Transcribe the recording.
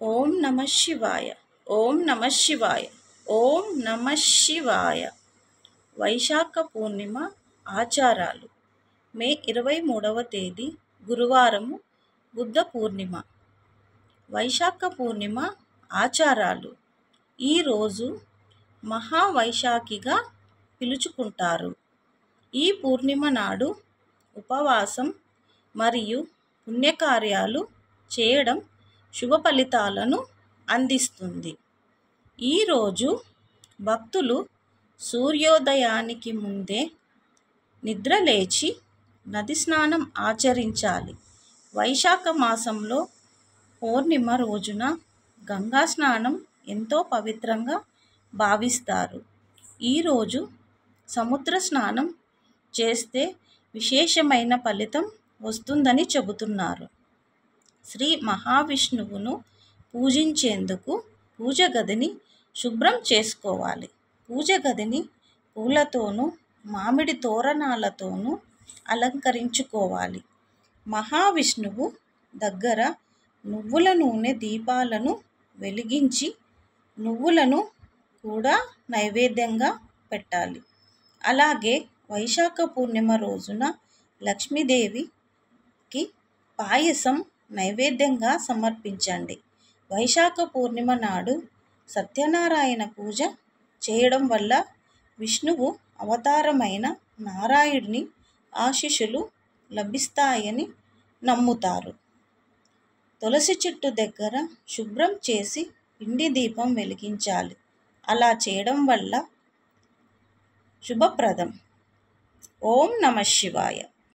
ఓం నమ శివాయ. ఓం నమ శివాయ. ఓం నమ శివాయ. వైశాఖ పూర్ణిమ ఆచారాలు. మే 23వ తేదీ గురువారము, బుద్ధ పూర్ణిమ. వైశాఖ పూర్ణిమ ఆచారాలు. ఈరోజు మహావైశాఖిగా పిలుచుకుంటారు. ఈ పూర్ణిమ నాడు ఉపవాసం మరియు పుణ్యకార్యాలు చేయడం శుభ ఫలితాలను అందిస్తుంది. ఈరోజు భక్తులు సూర్యోదయానికి ముందే నిద్రలేచి నది స్నానం ఆచరించాలి. వైశాఖ మాసంలో పౌర్ణిమ రోజున గంగా స్నానం ఎంతో పవిత్రంగా భావిస్తారు. ఈరోజు సముద్ర స్నానం చేస్తే విశేషమైన ఫలితం వస్తుందని చెబుతున్నారు. శ్రీ మహావిష్ణువును పూజించేందుకు పూజ గదిని శుభ్రం చేసుకోవాలి. పూజ గదిని పూలతోనూ మామిడి తోరణాలతోనూ అలంకరించుకోవాలి. మహావిష్ణువు దగ్గర నువ్వుల నూనె దీపాలను వెలిగించి నువ్వులను కూడా నైవేద్యంగా పెట్టాలి. అలాగే వైశాఖ పూర్ణిమ రోజున లక్ష్మీదేవికి పాయసం నైవేద్యంగా సమర్పించండి. వైశాఖ పూర్ణిమ నాడు సత్యనారాయణ పూజ చేయడం వల్ల విష్ణువు అవతారమైన నారాయణుని ఆశీస్సులు లభిస్తాయని నమ్ముతారు. తులసి చెట్టు దగ్గర శుభ్రం చేసి పిండి దీపం వెలిగించాలి. అలా చేయడం వల్ల శుభప్రదం. ఓం నమ శివాయ.